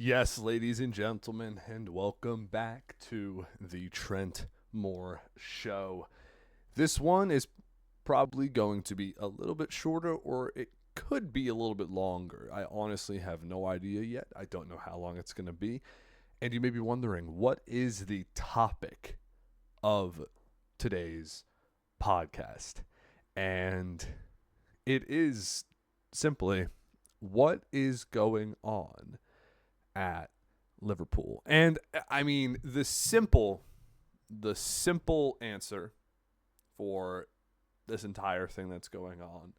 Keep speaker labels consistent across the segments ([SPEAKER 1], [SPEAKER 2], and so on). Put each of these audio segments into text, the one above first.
[SPEAKER 1] Yes, ladies and gentlemen, and welcome back to the Trent Moore Show. This one is probably going to be a little bit shorter, or it could be a little bit longer. I honestly have no idea yet. I don't know how long it's going to be. And you may be wondering, what is the topic of today's podcast? And it is simply, what is going on at Liverpool? And I mean, the simple answer for this entire thing that's going on,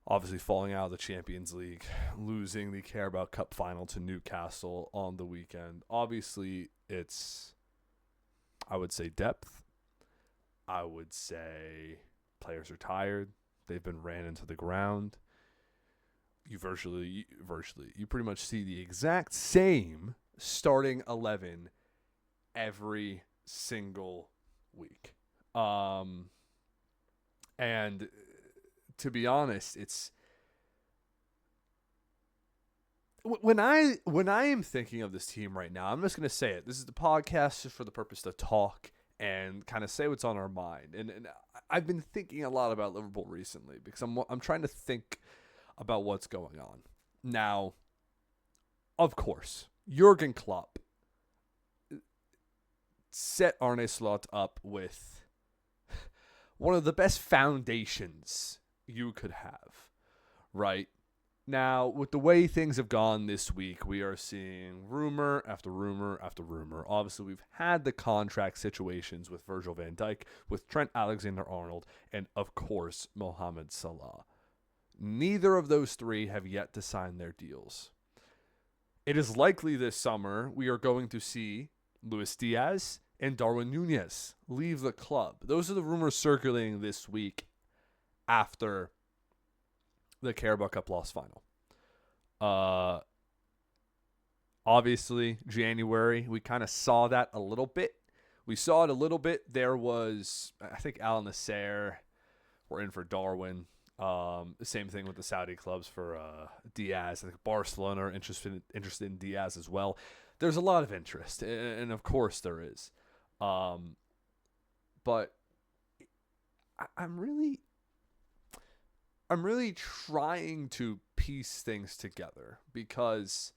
[SPEAKER 1] obviously falling out of the Champions League, losing the Carabao Cup final to Newcastle on the weekend. Obviously, it's, I would say, depth. I would say players are tired. They've been ran into the ground. You pretty much see the exact same starting 11 every single week. And to be honest, it's when I am thinking of this team right now, I'm just going to say it. This is the podcast just for the purpose to talk and kind of say what's on our mind. And I've been thinking a lot about Liverpool recently because I'm trying to think about what's going on. Now, of course, Jurgen Klopp set Arne Slot up with one of the best foundations you could have, right? Now, with the way things have gone this week, we are seeing rumor after rumor after rumor. Obviously, we've had the contract situations with Virgil van Dijk, with Trent Alexander-Arnold, and, of course, Mohamed Salah. Neither of those three have yet to sign their deals. It is likely this summer we are going to see Luis Diaz and Darwin Núñez leave the club. Those are the rumors circulating this week after the Carabao Cup loss final. Obviously, January, we kind of saw that a little bit. There was, I think, Al Nasser were in for Darwin. Same thing with the Saudi clubs for Diaz. I think Barcelona are interested in Diaz as well. There's a lot of interest, and of course there is. But I'm really trying to piece things together because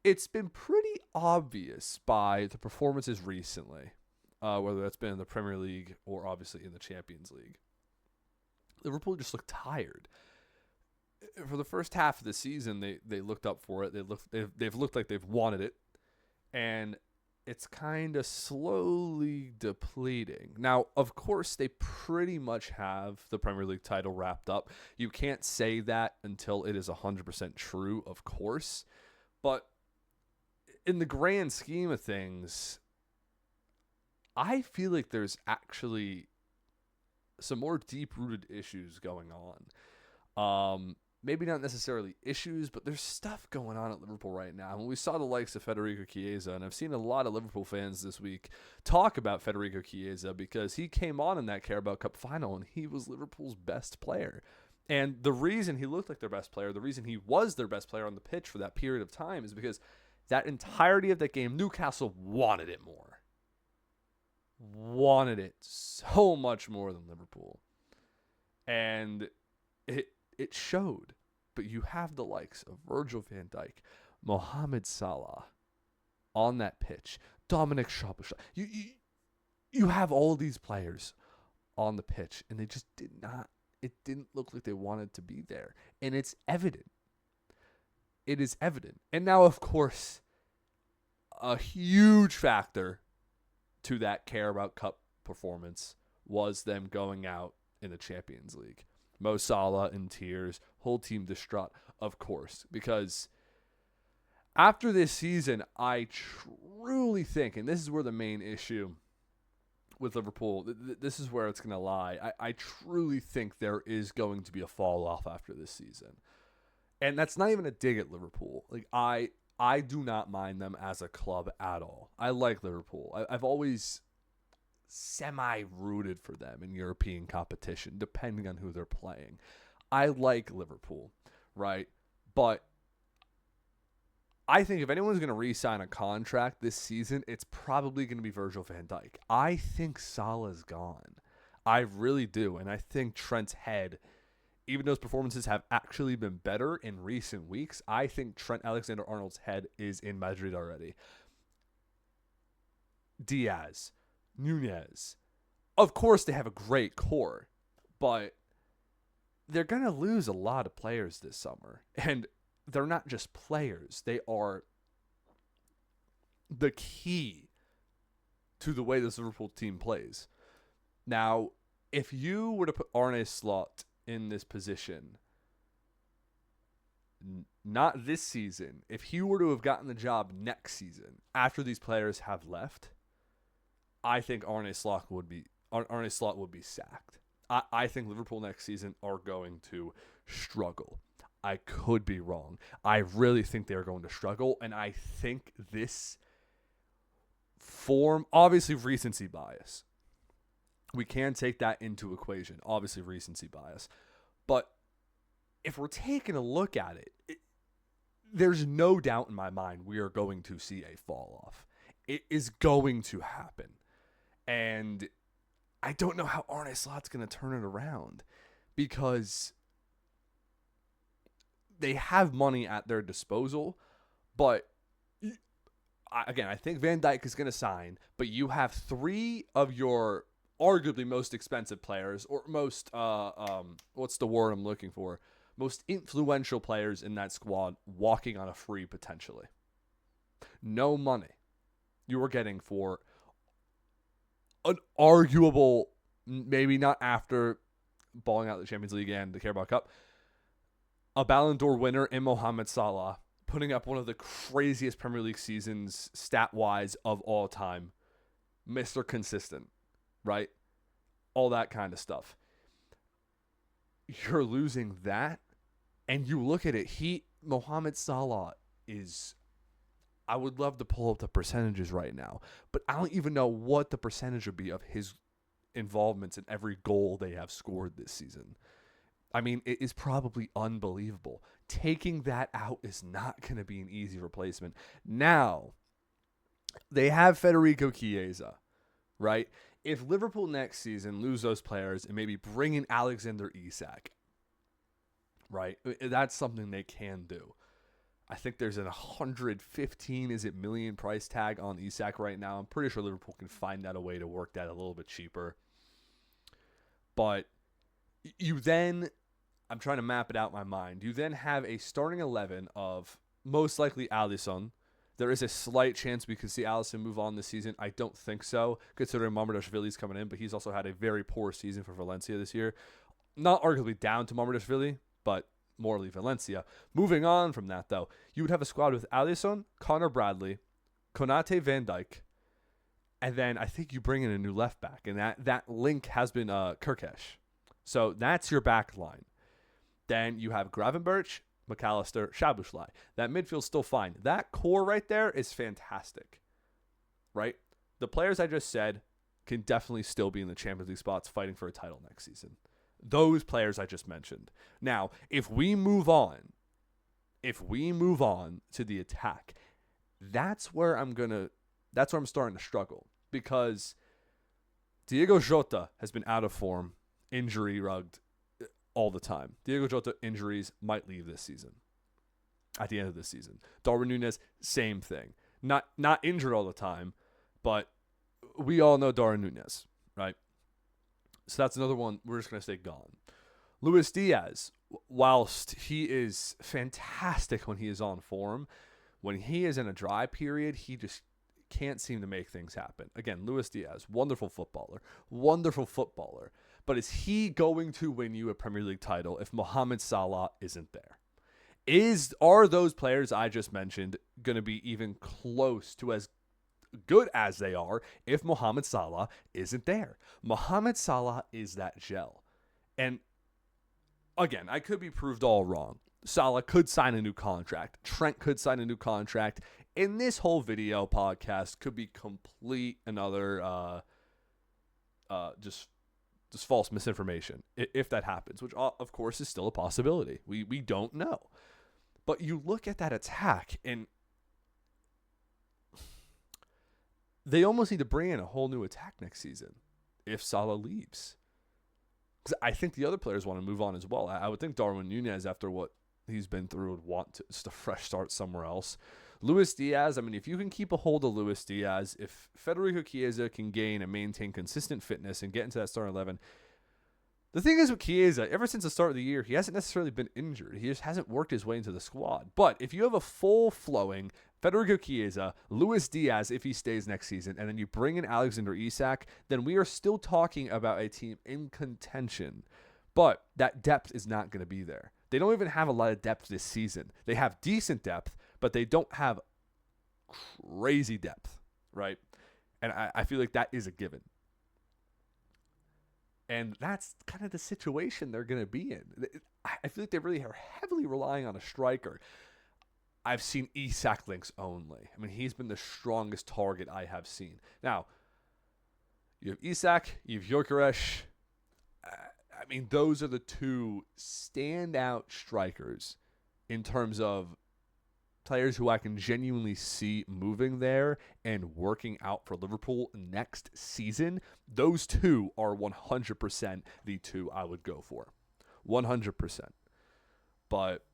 [SPEAKER 1] it's been pretty obvious by the performances recently, whether that's been in the Premier League or obviously in the Champions League. Liverpool just looked tired. For the first half of the season, they looked up for it. They've looked like they've wanted it, and it's kind of slowly depleting. Now, of course, they pretty much have the Premier League title wrapped up. You can't say that until it is 100% true, of course. But in the grand scheme of things, I feel like there's actually some more deep-rooted issues going on. Maybe not necessarily issues, but there's stuff going on at Liverpool right now. When we saw the likes of Federico Chiesa, and I've seen a lot of Liverpool fans this week talk about Federico Chiesa because he came on in that Carabao Cup final and he was Liverpool's best player. And the reason he looked like their best player, the reason he was their best player on the pitch for that period of time is because that entirety of that game, Newcastle wanted it more. Wanted it so much more than Liverpool. And it showed. But you have the likes of Virgil van Dijk, Mohamed Salah on that pitch, Dominic Szoboszlai. You have all these players on the pitch, and they just it didn't look like they wanted to be there. And it's evident. It is evident. And now, of course, a huge factor to that Carabao Cup performance was them going out in the Champions League. Mo Salah in tears, whole team distraught, of course, because after this season, I truly think, and this is where the main issue with Liverpool, this is where it's going to lie. I truly think there is going to be a fall off after this season. And that's not even a dig at Liverpool. Like, I do not mind them as a club at all. I like Liverpool. I've always semi-rooted for them in European competition, depending on who they're playing. I like Liverpool, right? But I think if anyone's going to re-sign a contract this season, it's probably going to be Virgil van Dijk. I think Salah's gone. I really do. And I think Trent's head, even though his performances have actually been better in recent weeks, I think Trent Alexander-Arnold's head is in Madrid already. Diaz, Nunez. Of course, they have a great core, but they're going to lose a lot of players this summer. And they're not just players. They are the key to the way this Liverpool team plays. Now, if you were to put Arne Slot in this position, not this season, if he were to have gotten the job next season after these players have left, I think Arne Slot would be sacked. I think Liverpool next season are going to struggle. I could be wrong. I really think they're going to struggle, and I think this form, obviously recency bias. We can take that into equation, obviously recency bias. But if we're taking a look at it, there's no doubt in my mind we are going to see a fall off. It is going to happen. And I don't know how Arne Slot's going to turn it around, because they have money at their disposal, but again, I think Van Dijk is going to sign, but you have three of your arguably most expensive players, or most, what's the word I'm looking for? Most influential players in that squad walking on a free potentially. No money. You are getting for an arguable, maybe not after balling out the Champions League and the Carabao Cup, a Ballon d'Or winner in Mohamed Salah, putting up one of the craziest Premier League seasons stat-wise of all time. Mr. Consistent, right? All that kind of stuff. You're losing that, and you look at it, Mohamed Salah is, I would love to pull up the percentages right now, but I don't even know what the percentage would be of his involvements in every goal they have scored this season. I mean, it is probably unbelievable. Taking that out is not going to be an easy replacement. Now, they have Federico Chiesa, right? If Liverpool next season lose those players and maybe bring in Alexander Isak, right? That's something they can do. I think there's an 115 million price tag on Isak right now. I'm pretty sure Liverpool can find out a way to work that a little bit cheaper. But you then, I'm trying to map it out in my mind. You then have a starting 11 of most likely Alisson. There is a slight chance we could see Alisson move on this season. I don't think so, considering Mamardashvili's coming in, but he's also had a very poor season for Valencia this year. Not arguably down to Mamardashvili, but morally Valencia. Moving on from that, though, you would have a squad with Alisson, Connor Bradley, Konate, Van Dijk, and then I think you bring in a new left back, and that link has been Kirkesh. So that's your back line. Then you have Gravenberch, McAllister, Szoboszlai. That midfield's still fine. That core right there is fantastic, right? The players I just said can definitely still be in the Champions League spots fighting for a title next season. Those players I just mentioned. Now, if we move on to the attack, that's where I'm starting to struggle, because Diego Jota has been out of form, injury rugged all the time. Diego Jota injuries might leave this season. At the end of this season. Darwin Núñez, same thing. Not injured all the time, but we all know Darwin Núñez, right? So that's another one we're just going to say gone. Luis Diaz, whilst he is fantastic when he is on form, when he is in a dry period, he just can't seem to make things happen. Again, Luis Diaz, wonderful footballer. But is he going to win you a Premier League title if Mohamed Salah isn't there? Are those players I just mentioned going to be even close to as good as they are if Mohamed Salah isn't there? Mohamed Salah is that gel. And again, I could be proved all wrong. Salah could sign a new contract. Trent could sign a new contract. And this whole video podcast could be complete another just false misinformation if that happens, which of course is still a possibility. We don't know. But you look at that attack, and they almost need to bring in a whole new attack next season if Salah leaves. Because I think the other players want to move on as well. I would think Darwin Nunez, after what he's been through, would want to just a fresh start somewhere else. Luis Diaz, I mean, if you can keep a hold of Luis Diaz, if Federico Chiesa can gain and maintain consistent fitness and get into that starting 11, the thing is with Chiesa, ever since the start of the year, he hasn't necessarily been injured. He just hasn't worked his way into the squad. But if you have a full-flowing Federico Chiesa, Luis Diaz, if he stays next season, and then you bring in Alexander Isak, then we are still talking about a team in contention. But that depth is not going to be there. They don't even have a lot of depth this season. They have decent depth, but they don't have crazy depth, right? And I feel like that is a given. And that's kind of the situation they're going to be in. I feel like they really are heavily relying on a striker. I've seen Isak links only. I mean, he's been the strongest target I have seen. Now, you have Isak, you have Gyökeres. I mean, those are the two standout strikers in terms of players who I can genuinely see moving there and working out for Liverpool next season. Those two are 100% the two I would go for. 100%. But,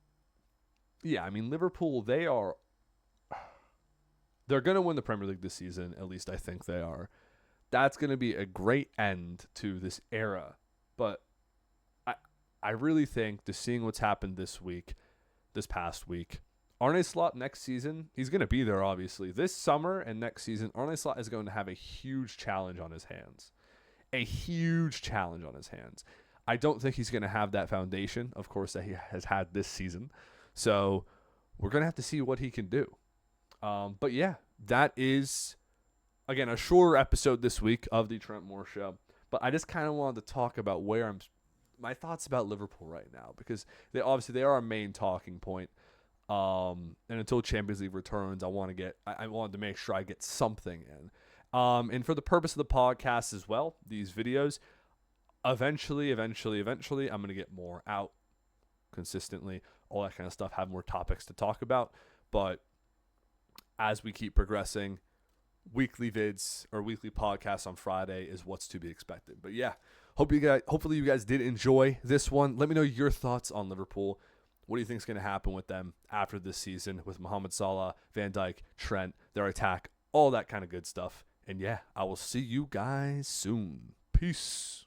[SPEAKER 1] yeah, I mean, Liverpool, they're going to win the Premier League this season. At least I think they are. That's going to be a great end to this era. But I really think, just seeing what's happened this past week, Arne Slot next season, he's going to be there, obviously. This summer and next season, Arne Slot is going to have a huge challenge on his hands. A huge challenge on his hands. I don't think he's going to have that foundation, of course, that he has had this season. So we're going to have to see what he can do. But yeah, that is, again, a shorter episode this week of the Trent Moore Show. But I just kind of wanted to talk about my thoughts about Liverpool right now, because they are our main talking point. And until Champions League returns, I wanted to make sure I get something in. And for the purpose of the podcast as well, these videos, eventually, I'm going to get more out consistently, all that kind of stuff, have more topics to talk about. But as we keep progressing, weekly vids or weekly podcasts on Friday is what's to be expected. But yeah, hopefully you guys did enjoy this one. Let me know your thoughts on Liverpool. What do you think is going to happen with them after this season with Mohamed Salah, Van Dijk, Trent, their attack, all that kind of good stuff. And yeah, I will see you guys soon. Peace.